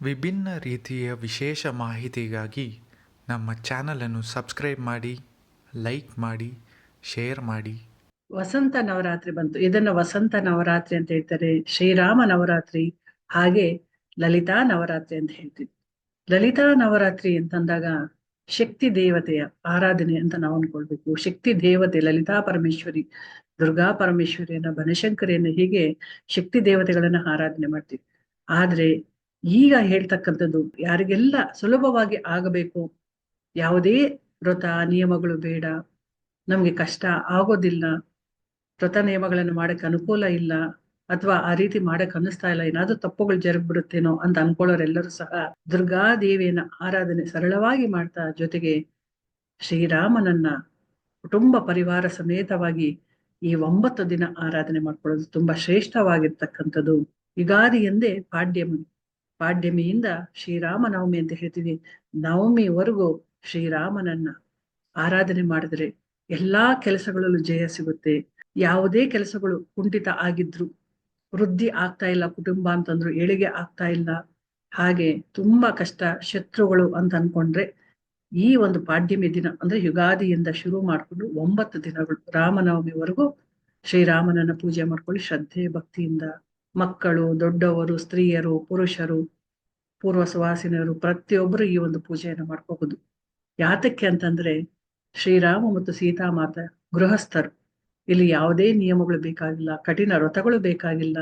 ವಿಭಿನ್ನ ರೀತಿಯ ವಿಶೇಷ ಮಾಹಿತಿಗಾಗಿ ನಮ್ಮ ಚಾನಲನ್ನು ಸಬ್ಸ್ಕ್ರೈಬ್ ಮಾಡಿ, ಲೈಕ್ ಮಾಡಿ, ಶೇರ್ ಮಾಡಿ. ವಸಂತ ನವರಾತ್ರಿ ಬಂತು. ಇದನ್ನ ವಸಂತ ನವರಾತ್ರಿ ಅಂತ ಹೇಳ್ತಾರೆ, ಶ್ರೀರಾಮ ನವರಾತ್ರಿ, ಹಾಗೆ ಲಲಿತಾ ನವರಾತ್ರಿ ಅಂತ ಹೇಳ್ತೀವಿ. ಲಲಿತಾ ನವರಾತ್ರಿ ಅಂತಂದಾಗ ಶಕ್ತಿ ದೇವತೆಯ ಆರಾಧನೆ ಅಂತ ನಾವು ಅನ್ಕೊಳ್ಬೇಕು. ಶಕ್ತಿ ದೇವತೆ ಲಲಿತಾ ಪರಮೇಶ್ವರಿ, ದುರ್ಗಾ ಪರಮೇಶ್ವರಿಯನ್ನ, ಬನಶಂಕರಿಯನ್ನ, ಹೀಗೆ ಶಕ್ತಿ ದೇವತೆಗಳನ್ನ ಆರಾಧನೆ ಮಾಡ್ತೀವಿ. ಆದ್ರೆ ಈಗ ಹೇಳ್ತಕ್ಕಂಥದ್ದು ಯಾರಿಗೆಲ್ಲ ಸುಲಭವಾಗಿ ಆಗಬೇಕು, ಯಾವುದೇ ವ್ರತ ನಿಯಮಗಳು ಬೇಡ, ನಮ್ಗೆ ಕಷ್ಟ ಆಗೋದಿಲ್ಲ, ವ್ರತ ನಿಯಮಗಳನ್ನು ಮಾಡಕ್ ಅನುಕೂಲ ಇಲ್ಲ, ಅಥವಾ ಆ ರೀತಿ ಮಾಡಕ್ ಅನ್ನಿಸ್ತಾ ಇಲ್ಲ, ಏನಾದ್ರೂ ತಪ್ಪುಗಳು ಜರುಗ್ಬಿಡುತ್ತೇನೋ ಅಂತ ಅನ್ಕೊಳ್ಳೋರೆಲ್ಲರೂ ಸಹ ದುರ್ಗಾದೇವಿಯನ್ನ ಆರಾಧನೆ ಸರಳವಾಗಿ ಮಾಡ್ತಾ, ಜೊತೆಗೆ ಶ್ರೀರಾಮನನ್ನ ಕುಟುಂಬ ಪರಿವಾರ ಸಮೇತವಾಗಿ ಈ 9 ದಿನ ಆರಾಧನೆ ಮಾಡ್ಕೊಳ್ಳೋದು ತುಂಬಾ ಶ್ರೇಷ್ಠವಾಗಿರ್ತಕ್ಕಂಥದ್ದು. ಯುಗಾದಿ ಎಂದೇ ಪಾಡ್ಯಮಿ, ಪಾಡ್ಯಮಿಯಿಂದ ಶ್ರೀರಾಮನವಮಿ ಅಂತ ಹೇಳ್ತೀವಿ. ನವಮಿವರೆಗೂ ಶ್ರೀರಾಮನನ್ನ ಆರಾಧನೆ ಮಾಡಿದ್ರೆ ಎಲ್ಲಾ ಕೆಲಸಗಳಲ್ಲೂ ಜಯ ಸಿಗುತ್ತೆ. ಯಾವುದೇ ಕೆಲಸಗಳು ಕುಂಠಿತ ಆಗಿದ್ರು, ವೃದ್ಧಿ ಆಗ್ತಾ ಇಲ್ಲ ಕುಟುಂಬ ಅಂತಂದ್ರು, ಏಳಿಗೆ ಆಗ್ತಾ ಇಲ್ಲ, ಹಾಗೆ ತುಂಬಾ ಕಷ್ಟ, ಶತ್ರುಗಳು ಅಂತ ಅನ್ಕೊಂಡ್ರೆ ಈ ಒಂದು ಪಾಡ್ಯಮಿ ದಿನ ಅಂದ್ರೆ ಯುಗಾದಿಯಿಂದ ಶುರು ಮಾಡ್ಕೊಂಡು 9 ದಿನಗಳು ರಾಮನವಮಿವರೆಗೂ ಶ್ರೀರಾಮನನ್ನ ಪೂಜೆ ಮಾಡ್ಕೊಳ್ಳಿ ಶ್ರದ್ಧೆ ಭಕ್ತಿಯಿಂದ. ಮಕ್ಕಳು, ದೊಡ್ಡವರು, ಸ್ತ್ರೀಯರು, ಪುರುಷರು, ಪೂರ್ವ ಸುವಾಸಿನಿಯರು ಪ್ರತಿಯೊಬ್ಬರು ಈ ಒಂದು ಪೂಜೆಯನ್ನು ಮಾಡ್ಕೋಬಹುದು. ಯಾತಕ್ಕೆ ಅಂತಂದ್ರೆ ಶ್ರೀರಾಮ ಮತ್ತು ಸೀತಾಮಾತ ಗೃಹಸ್ಥರು, ಇಲ್ಲಿ ಯಾವುದೇ ನಿಯಮಗಳು ಬೇಕಾಗಿಲ್ಲ, ಕಠಿಣ ವ್ರತಗಳು ಬೇಕಾಗಿಲ್ಲ.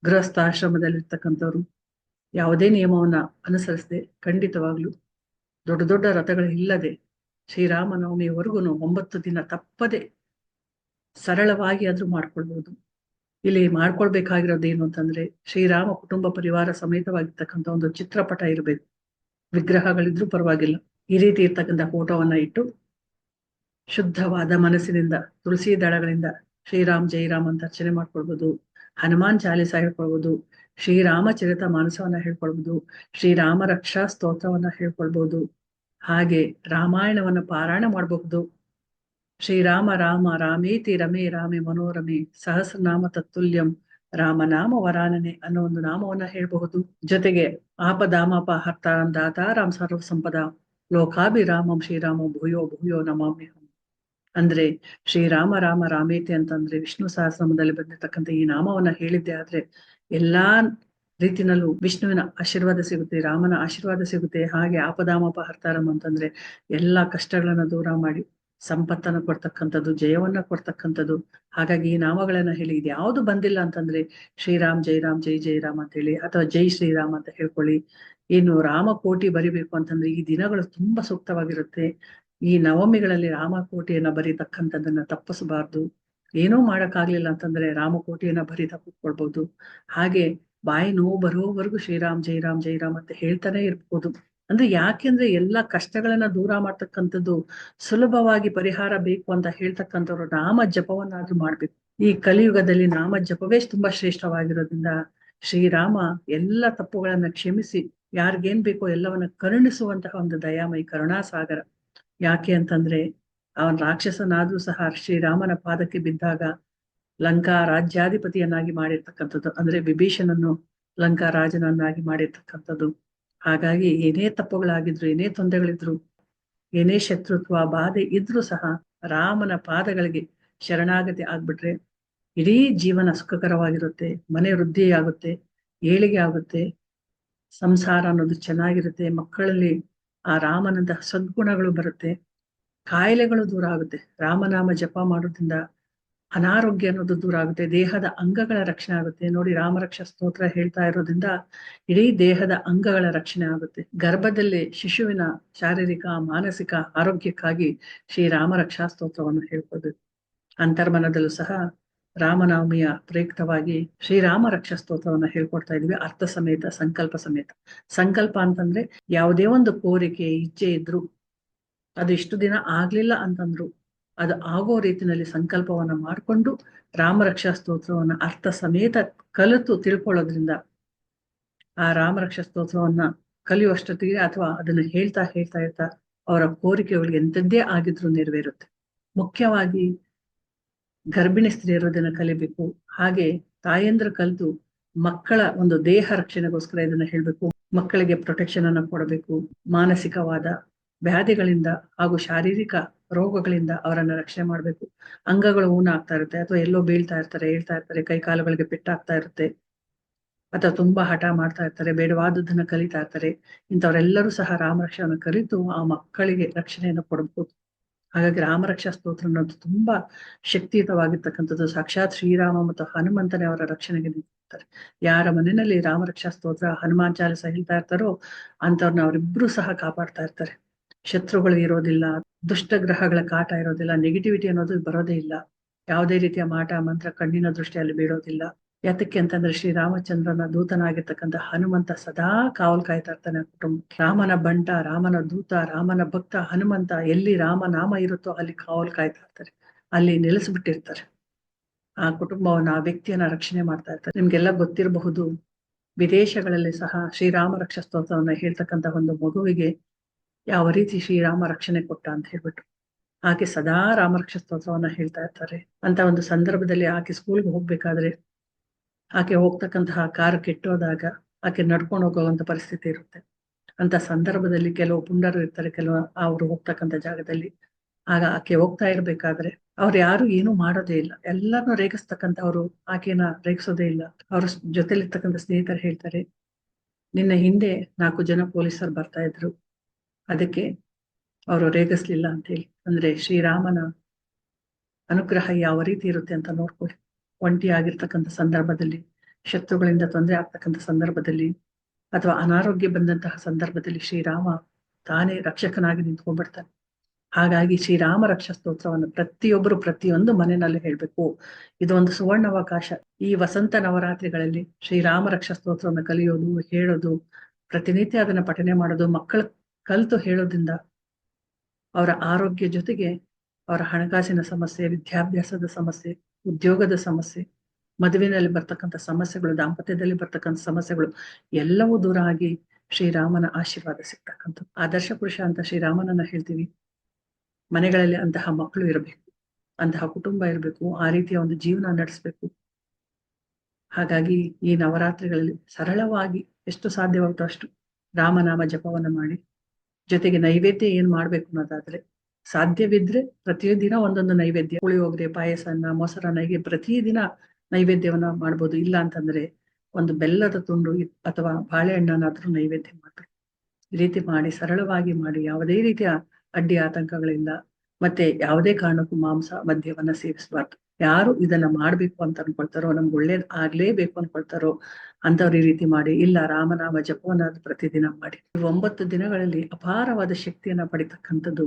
ಗೃಹಸ್ಥಾಶ್ರಮದಲ್ಲಿರ್ತಕ್ಕಂಥವ್ರು ಯಾವುದೇ ನಿಯಮವನ್ನ ಅನುಸರಿಸದೆ ಖಂಡಿತವಾಗ್ಲು ದೊಡ್ಡ ದೊಡ್ಡ ವ್ರತಗಳು ಇಲ್ಲದೆ ಶ್ರೀರಾಮನವಮಿವರೆಗೂ 9 ದಿನ ತಪ್ಪದೆ ಸರಳವಾಗಿ ಆದ್ರೂ ಮಾಡ್ಕೊಳ್ಬಹುದು. ಇಲ್ಲಿ ಮಾಡ್ಕೊಳ್ಬೇಕಾಗಿರೋದೇನು ಅಂತಂದ್ರೆ ಶ್ರೀರಾಮ ಕುಟುಂಬ ಪರಿವಾರ ಸಮೇತವಾಗಿರ್ತಕ್ಕಂಥ ಒಂದು ಚಿತ್ರಪಟ ಇರಬೇಕು. ವಿಗ್ರಹಗಳಿದ್ರೂ ಪರವಾಗಿಲ್ಲ, ಈ ರೀತಿ ಇರ್ತಕ್ಕಂಥ ಫೋಟೋವನ್ನ ಇಟ್ಟು ಶುದ್ಧವಾದ ಮನಸ್ಸಿನಿಂದ ತುಳಸಿ ದಳಗಳಿಂದ ಶ್ರೀರಾಮ್ ಜೈರಾಮ್ ಅಂತ ಅರ್ಚನೆ ಮಾಡ್ಕೊಳ್ಬಹುದು. ಹನುಮಾನ್ ಚಾಲಿಸ ಹೇಳ್ಕೊಳ್ಬಹುದು, ಶ್ರೀರಾಮಚರಿತ ಮಾನಸವನ್ನ ಹೇಳ್ಕೊಳ್ಬಹುದು, ಶ್ರೀರಾಮ ರಕ್ಷಾ ಸ್ತೋತ್ರವನ್ನ ಹೇಳ್ಕೊಳ್ಬಹುದು, ಹಾಗೆ ರಾಮಾಯಣವನ್ನ ಪಾರಾಯಣ ಮಾಡಬಹುದು. ಶ್ರೀರಾಮ ರಾಮ ರಾಮೇತಿ ರಮೇ ರಾಮೆ ಮನೋರಮೆ ಸಹಸ್ರನಾಮ ತತ್ತುಲ್ಯಂ ರಾಮನಾಮ ವರಾನನೆ ಅನ್ನೋ ಒಂದು ನಾಮವನ್ನ ಹೇಳ್ಬಹುದು. ಜೊತೆಗೆ ಆಪದಾಮಾಪ ಹರ್ತಾರಂ ದಾತಾರಾಮ್ ಸರ್ವ ಸಂಪದ ಲೋಕಾಭಿರಾಮಂ ಶ್ರೀರಾಮ ಭೂಯೋ ಭೂಯೋ ನಮಾಮ್ಯಹಂ. ಅಂದ್ರೆ ಶ್ರೀರಾಮ ರಾಮ ರಾಮೇತಿ ಅಂತಂದ್ರೆ ವಿಷ್ಣು ಸಹಸ್ರನಾಮದಲ್ಲಿ ಬಂದಿರತಕ್ಕಂಥ ಈ ನಾಮವನ್ನ ಹೇಳಿದ್ದೆ ಆದ್ರೆ ಎಲ್ಲಾ ರೀತಿನಲ್ಲೂ ವಿಷ್ಣುವಿನ ಆಶೀರ್ವಾದ ಸಿಗುತ್ತೆ, ರಾಮನ ಆಶೀರ್ವಾದ ಸಿಗುತ್ತೆ. ಹಾಗೆ ಆಪದಾಮಪ ಹರ್ತಾರಂ ಅಂತಂದ್ರೆ ಎಲ್ಲಾ ಕಷ್ಟಗಳನ್ನ ದೂರ ಮಾಡಿ ಸಂಪತ್ತನ್ನ ಕೊಡ್ತಕ್ಕಂಥದ್ದು, ಜಯವನ್ನ ಕೊಡ್ತಕ್ಕಂಥದ್ದು. ಹಾಗಾಗಿ ಈ ನಾಮಗಳನ್ನ ಹೇಳಿ, ಇದು ಯಾವ್ದು ಬಂದಿಲ್ಲ ಅಂತಂದ್ರೆ ಶ್ರೀರಾಮ್ ಜೈರಾಮ್ ಜೈ ಜೈರಾಮ್ ಅಂತ ಹೇಳಿ, ಅಥವಾ ಜೈ ಶ್ರೀರಾಮ್ ಅಂತ ಹೇಳ್ಕೊಳ್ಳಿ. ಇನ್ನು ರಾಮಕೋಟಿ ಬರಿಬೇಕು ಅಂತಂದ್ರೆ ಈ ದಿನಗಳು ತುಂಬಾ ಸೂಕ್ತವಾಗಿರುತ್ತೆ. ಈ ನವಮಿಗಳಲ್ಲಿ ರಾಮಕೋಟಿಯನ್ನ ಬರೀತಕ್ಕಂಥದ್ದನ್ನ ತಪ್ಪಿಸಬಾರ್ದು. ಏನೋ ಮಾಡಕ್ಕಾಗ್ಲಿಲ್ಲ ಅಂತಂದ್ರೆ ರಾಮಕೋಟಿಯನ್ನ ಬರೀತಾ ಕೂತ್ಕೊಳ್ಬಹುದು. ಹಾಗೆ ಬಾಯಿ ನೋವು ಬರೋವರೆಗೂ ಶ್ರೀರಾಮ್ ಜೈರಾಮ್ ಜೈರಾಮ್ ಅಂತ ಹೇಳ್ತಾನೆ ಇರ್ಬೋದು. ಅಂದ್ರೆ ಯಾಕೆಂದ್ರೆ ಎಲ್ಲಾ ಕಷ್ಟಗಳನ್ನ ದೂರ ಮಾಡ್ತಕ್ಕಂಥದ್ದು, ಸುಲಭವಾಗಿ ಪರಿಹಾರ ಬೇಕು ಅಂತ ಹೇಳ್ತಕ್ಕಂಥವ್ರು ನಾಮ ಜಪವನ್ನಾದ್ರೂ ಮಾಡ್ಬೇಕು. ಈ ಕಲಿಯುಗದಲ್ಲಿ ನಾಮ ಜಪವೇ ತುಂಬಾ ಶ್ರೇಷ್ಠವಾಗಿರೋದ್ರಿಂದ ಶ್ರೀರಾಮ ಎಲ್ಲ ತಪ್ಪುಗಳನ್ನ ಕ್ಷಮಿಸಿ ಯಾರಿಗೇನ್ ಬೇಕೋ ಎಲ್ಲವನ್ನ ಕರುಣಿಸುವಂತಹ ಒಂದು ದಯಾಮಯಿ ಕರುಣಾಸಾಗರ. ಯಾಕೆ ಅಂತಂದ್ರೆ ಅವನ್ ರಾಕ್ಷಸನಾದ್ರೂ ಸಹ ಶ್ರೀರಾಮನ ಪಾದಕ್ಕೆ ಬಿದ್ದಾಗ ಲಂಕಾ ರಾಜ್ಯಾಧಿಪತಿಯನ್ನಾಗಿ ಮಾಡಿರ್ತಕ್ಕಂಥದ್ದು, ಅಂದ್ರೆ ವಿಭೀಷಣನ್ನು ಲಂಕಾ ರಾಜನನ್ನಾಗಿ ಮಾಡಿರ್ತಕ್ಕಂಥದ್ದು. ಹಾಗಾಗಿ ಏನೇ ತಪ್ಪುಗಳಾಗಿದ್ರು, ಏನೇ ತೊಂದರೆಗಳಿದ್ರು, ಏನೇ ಶತ್ರುತ್ವ ಬಾಧೆ ಇದ್ರೂ ಸಹ ರಾಮನ ಪಾದಗಳಿಗೆ ಶರಣಾಗತಿ ಆಗ್ಬಿಟ್ರೆ ಇಡೀ ಜೀವನ ಸುಖಕರವಾಗಿರುತ್ತೆ, ಮನೆ ವೃದ್ಧಿ ಆಗುತ್ತೆ, ಏಳಿಗೆ ಆಗುತ್ತೆ, ಸಂಸಾರ ಅನ್ನೋದು ಚೆನ್ನಾಗಿರುತ್ತೆ, ಮಕ್ಕಳಲ್ಲಿ ಆ ರಾಮನಂತಹ ಸದ್ಗುಣಗಳು ಬರುತ್ತೆ, ಕಾಯಿಲೆಗಳು ದೂರ ಆಗುತ್ತೆ. ರಾಮನಾಮ ಜಪ ಮಾಡೋದ್ರಿಂದ ಅನಾರೋಗ್ಯ ಅನ್ನೋದು ದೂರ ಆಗುತ್ತೆ, ದೇಹದ ಅಂಗಗಳ ರಕ್ಷಣೆ ಆಗುತ್ತೆ. ನೋಡಿ, ರಾಮರಕ್ಷಾ ಸ್ತೋತ್ರ ಹೇಳ್ತಾ ಇರೋದ್ರಿಂದ ಇಡೀ ದೇಹದ ಅಂಗಗಳ ರಕ್ಷಣೆ ಆಗುತ್ತೆ. ಗರ್ಭದಲ್ಲಿ ಶಿಶುವಿನ ಶಾರೀರಿಕ ಮಾನಸಿಕ ಆರೋಗ್ಯಕ್ಕಾಗಿ ಶ್ರೀರಾಮ ರಕ್ಷಾ ಸ್ತೋತ್ರವನ್ನು ಹೇಳ್ಕೊಳ್ಬೇಕು. ಅಂತರ್ಮನದಲ್ಲೂ ಸಹ ರಾಮನವಮಿಯ ಪ್ರಯುಕ್ತವಾಗಿ ಶ್ರೀರಾಮ ರಕ್ಷಾ ಸ್ತೋತ್ರವನ್ನ ಹೇಳ್ಕೊಡ್ತಾ ಇದೀವಿ, ಅರ್ಥ ಸಮೇತ, ಸಂಕಲ್ಪ ಸಮೇತ. ಸಂಕಲ್ಪ ಅಂತಂದ್ರೆ ಯಾವುದೇ ಒಂದು ಕೋರಿಕೆ ಇಚ್ಛೆ ಇದ್ರು, ಅದು ಇಷ್ಟು ದಿನ ಆಗ್ಲಿಲ್ಲ ಅಂತಂದ್ರು, ಅದು ಆಗೋ ರೀತಿಯಲ್ಲಿ ಸಂಕಲ್ಪವನ್ನ ಮಾಡಿಕೊಂಡು ರಾಮರಕ್ಷಾ ಸ್ತೋತ್ರವನ್ನ ಅರ್ಥ ಸಮೇತ ಕಲಿತು ತಿಳ್ಕೊಳ್ಳೋದ್ರಿಂದ ಆ ರಾಮರಕ್ಷಾ ಸ್ತೋತ್ರವನ್ನ ಕಲಿಯುವಷ್ಟೊತ್ತಿಗೆ ಅಥವಾ ಅದನ್ನ ಹೇಳ್ತಾ ಹೇಳ್ತಾ ಇರ್ತಾ ಅವರ ಕೋರಿಕೆಗಳಿಗೆ ಎಂಥದ್ದೇ ಆಗಿದ್ರು ನೆರವೇರುತ್ತೆ. ಮುಖ್ಯವಾಗಿ ಗರ್ಭಿಣಿ ಸ್ತ್ರೀಯರು ಅದನ್ನ ಕಲಿಬೇಕು. ಹಾಗೆ ತಾಯಂದ್ರ ಕಲಿತು ಮಕ್ಕಳ ಒಂದು ದೇಹ ರಕ್ಷಣೆಗೋಸ್ಕರ ಇದನ್ನ ಹೇಳ್ಬೇಕು. ಮಕ್ಕಳಿಗೆ ಪ್ರೊಟೆಕ್ಷನ್ ಅನ್ನು ಕೊಡಬೇಕು. ಮಾನಸಿಕವಾದ ವ್ಯಾಧಿಗಳಿಂದ ಹಾಗೂ ಶಾರೀರಿಕ ರೋಗಗಳಿಂದ ಅವರನ್ನ ರಕ್ಷಣೆ ಮಾಡಬೇಕು. ಅಂಗಗಳು ಊನ ಆಗ್ತಾ ಇರುತ್ತೆ, ಅಥವಾ ಎಲ್ಲೋ ಬೀಳ್ತಾ ಇರ್ತಾರೆ, ಹೇಳ್ತಾ ಇರ್ತಾರೆ, ಕೈ ಕಾಲುಗಳಿಗೆ ಪೆಟ್ಟಾಗ್ತಾ ಇರುತ್ತೆ, ಅಥವಾ ತುಂಬಾ ಹಠ ಮಾಡ್ತಾ ಇರ್ತಾರೆ, ಬೇಡವಾದದ್ದನ್ನ ಕಲಿತಾ ಇರ್ತಾರೆ. ಇಂಥವರೆಲ್ಲರೂ ಸಹ ರಾಮರಕ್ಷೆಯನ್ನು ಕಲಿತು ಆ ಮಕ್ಕಳಿಗೆ ರಕ್ಷಣೆಯನ್ನು ಕೊಡಬಹುದು. ಹಾಗಾಗಿ ರಾಮರಕ್ಷಾ ಸ್ತೋತ್ರ ಅನ್ನೋದು ತುಂಬಾ ಶಕ್ತಿಯುತವಾಗಿರ್ತಕ್ಕಂಥದ್ದು. ಸಾಕ್ಷಾತ್ ಶ್ರೀರಾಮ ಮತ್ತು ಹನುಮಂತನೇ ಅವರ ರಕ್ಷಣೆಗೆ ನಿಂತಿರ್ತಾರೆ. ಯಾರ ಮನೆಯಲ್ಲಿ ರಾಮರಕ್ಷಾ ಸ್ತೋತ್ರ, ಹನುಮಾನ್ ಚಾಲಿಸ ಹೇಳ್ತಾ ಇರ್ತಾರೋ ಅಂತವ್ರನ್ನ ಅವರಿಬ್ರು ಸಹ ಕಾಪಾಡ್ತಾ ಇರ್ತಾರೆ. ಶತ್ರುಗಳು ಇರೋದಿಲ್ಲ, ದುಷ್ಟ ಗ್ರಹಗಳ ಕಾಟ ಇರೋದಿಲ್ಲ, ನೆಗೆಟಿವಿಟಿ ಅನ್ನೋದು ಬರೋದೇ ಇಲ್ಲ. ಯಾವುದೇ ರೀತಿಯ ಮಾಟ ಮಂತ್ರ, ಕಣ್ಣಿನ ದೃಷ್ಟಿಯಲ್ಲಿ ಬೀಳೋದಿಲ್ಲ. ಯಾತಕ್ಕೆ ಅಂತಂದ್ರೆ ಶ್ರೀರಾಮಚಂದ್ರನ ದೂತನಾಗಿರ್ತಕ್ಕಂಥ ಹನುಮಂತ ಸದಾ ಕಾವಲ್ ಕಾಯ್ತಾ ಇರ್ತಾನೆ ಕುಟುಂಬ. ರಾಮನ ಬಂಟ, ರಾಮನ ದೂತ, ರಾಮನ ಭಕ್ತ ಹನುಮಂತ ಎಲ್ಲಿ ರಾಮನಾಮ ಇರುತ್ತೋ ಅಲ್ಲಿ ಕಾವಲ್ ಕಾಯ್ತಾ ಇರ್ತಾರೆ, ಅಲ್ಲಿ ನೆಲೆಸ್ಬಿಟ್ಟಿರ್ತಾರೆ. ಆ ಕುಟುಂಬವನ್ನ, ಆ ವ್ಯಕ್ತಿಯನ್ನ ರಕ್ಷಣೆ ಮಾಡ್ತಾ ಇರ್ತಾರೆ. ನಿಮ್ಗೆಲ್ಲ ಗೊತ್ತಿರಬಹುದು, ವಿದೇಶಗಳಲ್ಲಿ ಸಹ ಶ್ರೀರಾಮ ರಕ್ಷಾ ಸ್ತೋತ್ರವನ್ನ ಹೇಳ್ತಕ್ಕಂಥ ಒಂದು ಮಗುವಿಗೆ ಯಾವ ರೀತಿ ಶ್ರೀರಾಮ ರಕ್ಷಣೆ ಕೊಟ್ಟ ಅಂತ ಹೇಳ್ಬಿಟ್ಟು ಆಕೆ ಸದಾ ರಾಮರಕ್ಷಾ ಸ್ತೋತ್ರವನ್ನ ಹೇಳ್ತಾ ಇರ್ತಾರೆ. ಅಂತ ಒಂದು ಸಂದರ್ಭದಲ್ಲಿ ಆಕೆ ಸ್ಕೂಲ್ಗೆ ಹೋಗ್ಬೇಕಾದ್ರೆ, ಆಕೆ ಹೋಗ್ತಕ್ಕಂತಹ ಕಾರ್ ಕೆಟ್ಟೋದಾಗ ಆಕೆ ನಡ್ಕೊಂಡು ಹೋಗುವಂತ ಪರಿಸ್ಥಿತಿ ಇರುತ್ತೆ. ಅಂತ ಸಂದರ್ಭದಲ್ಲಿ ಕೆಲವು ಪುಂಡರು ಇರ್ತಾರೆ, ಕೆಲವು ಅವರು ಹೋಗ್ತಕ್ಕಂಥ ಜಾಗದಲ್ಲಿ. ಆಗ ಆಕೆ ಹೋಗ್ತಾ ಇರ್ಬೇಕಾದ್ರೆ ಅವ್ರು ಯಾರು ಏನು ಮಾಡೋದೇ ಇಲ್ಲ, ಎಲ್ಲರನ್ನೂ ರೇಗಿಸ್ತಕ್ಕಂಥವ್ರು ಆಕೆನ ರೇಗಿಸೋದೇ ಇಲ್ಲ. ಅವ್ರ ಜೊತೆಲಿರ್ತಕ್ಕಂಥ ಸ್ನೇಹಿತರು ಹೇಳ್ತಾರೆ, ನಿನ್ನ ಹಿಂದೆ 4 ಜನ ಪೊಲೀಸರು ಬರ್ತಾ ಇದ್ರು, ಅದಕ್ಕೆ ಅವರು ರೇಗಿಸ್ಲಿಲ್ಲ ಅಂತೇಳಿ. ಅಂದ್ರೆ ಶ್ರೀರಾಮನ ಅನುಗ್ರಹ ಯಾವ ರೀತಿ ಇರುತ್ತೆ ಅಂತ ನೋಡ್ಕೊಳ್ಳಿ. ಒಂಟಿ ಆಗಿರ್ತಕ್ಕಂಥ ಸಂದರ್ಭದಲ್ಲಿ, ಶತ್ರುಗಳಿಂದ ತೊಂದರೆ ಆಗ್ತಕ್ಕಂಥ ಸಂದರ್ಭದಲ್ಲಿ, ಅಥವಾ ಅನಾರೋಗ್ಯ ಬಂದಂತಹ ಸಂದರ್ಭದಲ್ಲಿ ಶ್ರೀರಾಮ ತಾನೇ ರಕ್ಷಕನಾಗಿ ನಿಂತ್ಕೊಂಡ್ಬಿಡ್ತಾನೆ. ಹಾಗಾಗಿ ಶ್ರೀರಾಮ ರಕ್ಷಾ ಸ್ತೋತ್ರವನ್ನು ಪ್ರತಿಯೊಬ್ಬರು ಪ್ರತಿಯೊಂದು ಮನೆಯಲ್ಲಿ ಹೇಳ್ಬೇಕು. ಇದು ಒಂದು ಸುವರ್ಣಾವಕಾಶ. ಈ ವಸಂತ ನವರಾತ್ರಿಗಳಲ್ಲಿ ಶ್ರೀರಾಮ ರಕ್ಷಾ ಸ್ತೋತ್ರವನ್ನು ಕಲಿಯೋದು, ಹೇಳೋದು, ಪ್ರತಿನಿತ್ಯ ಅದನ್ನ ಪಠನೆ ಮಾಡೋದು, ಮಕ್ಕಳು ಕಲಿತು ಹೇಳೋದ್ರಿಂದ ಅವರ ಆರೋಗ್ಯ ಜೊತೆಗೆ ಅವರ ಹಣಕಾಸಿನ ಸಮಸ್ಯೆ, ವಿದ್ಯಾಭ್ಯಾಸದ ಸಮಸ್ಯೆ, ಉದ್ಯೋಗದ ಸಮಸ್ಯೆ, ಮದುವೆನಲ್ಲಿ ಬರ್ತಕ್ಕಂಥ ಸಮಸ್ಯೆಗಳು, ದಾಂಪತ್ಯದಲ್ಲಿ ಬರ್ತಕ್ಕಂಥ ಸಮಸ್ಯೆಗಳು ಎಲ್ಲವೂ ದೂರ ಆಗಿ ಶ್ರೀರಾಮನ ಆಶೀರ್ವಾದ ಸಿಗ್ತಕ್ಕಂಥದ್ದು. ಆದರ್ಶ ಪುರುಷ ಅಂತ ಶ್ರೀರಾಮನನ್ನ ಹೇಳ್ತೀವಿ. ಮನೆಗಳಲ್ಲಿ ಅಂತಹ ಮಕ್ಕಳು ಇರಬೇಕು, ಅಂತಹ ಕುಟುಂಬ ಇರಬೇಕು, ಆ ರೀತಿಯ ಒಂದು ಜೀವನ ನಡೆಸಬೇಕು. ಹಾಗಾಗಿ ಈ ನವರಾತ್ರಿಗಳಲ್ಲಿ ಸರಳವಾಗಿ ಎಷ್ಟು ಸಾಧ್ಯವಾಗುತ್ತೋ ಅಷ್ಟು ರಾಮನಾಮ ಜಪವನ್ನ ಮಾಡಿ, ಜೊತೆಗೆ ನೈವೇದ್ಯ ಏನ್ ಮಾಡ್ಬೇಕು ಅನ್ನೋದಾದ್ರೆ, ಸಾಧ್ಯವಿದ್ರೆ ಪ್ರತಿದಿನ ಒಂದೊಂದು ನೈವೇದ್ಯ, ಪುಳಿಯೋಗರೆ, ಪಾಯಸನ, ಮೊಸರನ್ನ, ಹೀಗೆ ಪ್ರತಿದಿನ ನೈವೇದ್ಯವನ್ನ ಮಾಡ್ಬೋದು. ಇಲ್ಲ ಅಂತಂದ್ರೆ ಒಂದು ಬೆಲ್ಲದ ತುಂಡು ಅಥವಾ ಬಾಳೆಹಣ್ಣನಾದ್ರೂ ನೈವೇದ್ಯ ಮಾಡ್ಬೇಕು. ಈ ರೀತಿ ಮಾಡಿ, ಸರಳವಾಗಿ ಮಾಡಿ, ಯಾವುದೇ ರೀತಿಯ ಅಡ್ಡಿ ಆತಂಕಗಳಿಂದ, ಮತ್ತೆ ಯಾವುದೇ ಕಾರಣಕ್ಕೂ ಮಾಂಸ ಮದ್ಯವನ್ನ ಸೇವಿಸಬಾರ್ದು. ಯಾರು ಇದನ್ನ ಮಾಡ್ಬೇಕು ಅಂತ ಅನ್ಕೊಳ್ತಾರೋ, ನಮ್ಗೆ ಒಳ್ಳೇದ್ ಆಗ್ಲೇಬೇಕು ಅನ್ಕೊಳ್ತಾರೋ ಅಂತವ್ರು ಈ ರೀತಿ ಮಾಡಿ. ಇಲ್ಲ, ರಾಮನಾಮ ಜಪವನ್ನ ಪ್ರತಿದಿನ ಮಾಡಿ. 9 ದಿನಗಳಲ್ಲಿ ಅಪಾರವಾದ ಶಕ್ತಿಯನ್ನ ಪಡಿತಕ್ಕಂಥದ್ದು,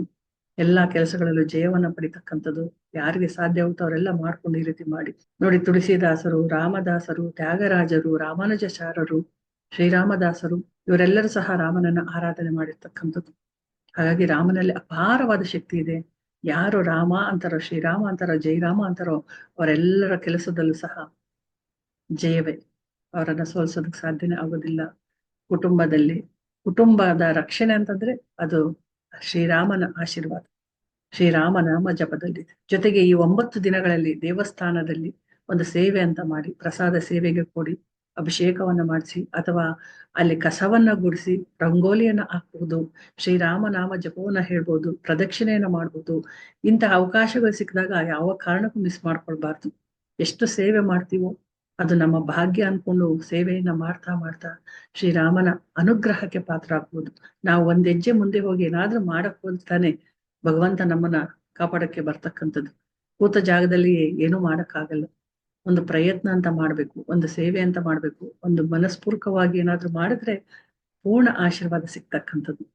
ಎಲ್ಲಾ ಕೆಲಸಗಳಲ್ಲೂ ಜಯವನ್ನ ಪಡಿತಕ್ಕಂಥದ್ದು ಯಾರಿಗೆ ಸಾಧ್ಯ ಆಗುತ್ತೋ ಅವರೆಲ್ಲ ಮಾಡ್ಕೊಂಡು ಈ ರೀತಿ ಮಾಡಿ ನೋಡಿ. ತುಳಸಿದಾಸರು, ರಾಮದಾಸರು, ತ್ಯಾಗರಾಜರು, ರಾಮಾನುಜಾಚಾರ್ಯರು, ಶ್ರೀರಾಮದಾಸರು ಇವರೆಲ್ಲರೂ ಸಹ ರಾಮನನ್ನ ಆರಾಧನೆ ಮಾಡಿರ್ತಕ್ಕಂಥದ್ದು. ಹಾಗಾಗಿ ರಾಮನಲ್ಲಿ ಅಪಾರವಾದ ಶಕ್ತಿ ಇದೆ. ಯಾರು ರಾಮ ಅಂತಾರೋ, ಶ್ರೀರಾಮ ಅಂತಾರೋ, ಜೈರಾಮ ಅಂತಾರೋ ಅವರೆಲ್ಲರ ಕೆಲಸದಲ್ಲೂ ಸಹ ಜಯವೇ. ಅವರನ್ನ ಸೋಲಿಸೋದಕ್ಕೆ ಸಾಧ್ಯನೇ ಆಗೋದಿಲ್ಲ. ಕುಟುಂಬದ ರಕ್ಷಣೆ ಅಂತಂದ್ರೆ ಅದು ಶ್ರೀರಾಮನ ಆಶೀರ್ವಾದ, ಶ್ರೀರಾಮನಾಮ ಜಪದಲ್ಲಿದೆ. ಜೊತೆಗೆ ಈ 9 ದಿನಗಳಲ್ಲಿ ದೇವಸ್ಥಾನದಲ್ಲಿ ಒಂದು ಸೇವೆ ಅಂತ ಮಾಡಿ, ಪ್ರಸಾದ ಸೇವೆಗೆ ಕೊಡಿ, ಅಭಿಷೇಕವನ್ನ ಮಾಡಿಸಿ, ಅಥವಾ ಅಲ್ಲಿ ಕಸವನ್ನ ಗುಡಿಸಿ ರಂಗೋಲಿಯನ್ನ ಹಾಕ್ಬಹುದು, ಶ್ರೀರಾಮನಾಮ ಜಪವನ್ನ ಹೇಳ್ಬೋದು, ಪ್ರದಕ್ಷಿಣೆಯನ್ನ ಮಾಡ್ಬೋದು. ಇಂತಹ ಅವಕಾಶಗಳು ಸಿಕ್ಕಿದಾಗ ಯಾವ ಕಾರಣಕ್ಕೂ ಮಿಸ್ ಮಾಡ್ಕೊಳ್ಬಾರ್ದು. ಎಷ್ಟು ಸೇವೆ ಮಾಡ್ತೀವೋ ಅದು ನಮ್ಮ ಭಾಗ್ಯ ಅನ್ಕೊಂಡು ಸೇವೆಯನ್ನ ಮಾಡ್ತಾ ಮಾಡ್ತಾ ಶ್ರೀರಾಮನ ಅನುಗ್ರಹಕ್ಕೆ ಪಾತ್ರ ಆಗ್ಬೋದು. ನಾವು ಒಂದ್ ಹೆಜ್ಜೆ ಮುಂದೆ ಹೋಗಿ ಏನಾದ್ರೂ ಮಾಡಕ್ ಹೋಗ್ತಾನೆ ಭಗವಂತ ನಮ್ಮನ್ನ ಕಾಪಾಡಕ್ಕೆ ಬರ್ತಕ್ಕಂಥದ್ದು. ಕೂತ ಜಾಗದಲ್ಲಿ ಏನೂ ಮಾಡಕ್ಕಾಗಲ್ಲ. ಒಂದು ಪ್ರಯತ್ನ ಅಂತ ಮಾಡ್ಬೇಕು, ಒಂದು ಸೇವೆ ಅಂತ ಮಾಡ್ಬೇಕು, ಒಂದು ಮನಸ್ಪೂರ್ವಕವಾಗಿ ಏನಾದ್ರೂ ಮಾಡಿದ್ರೆ ಪೂರ್ಣ ಆಶೀರ್ವಾದ ಸಿಗ್ತಕ್ಕಂಥದ್ದು.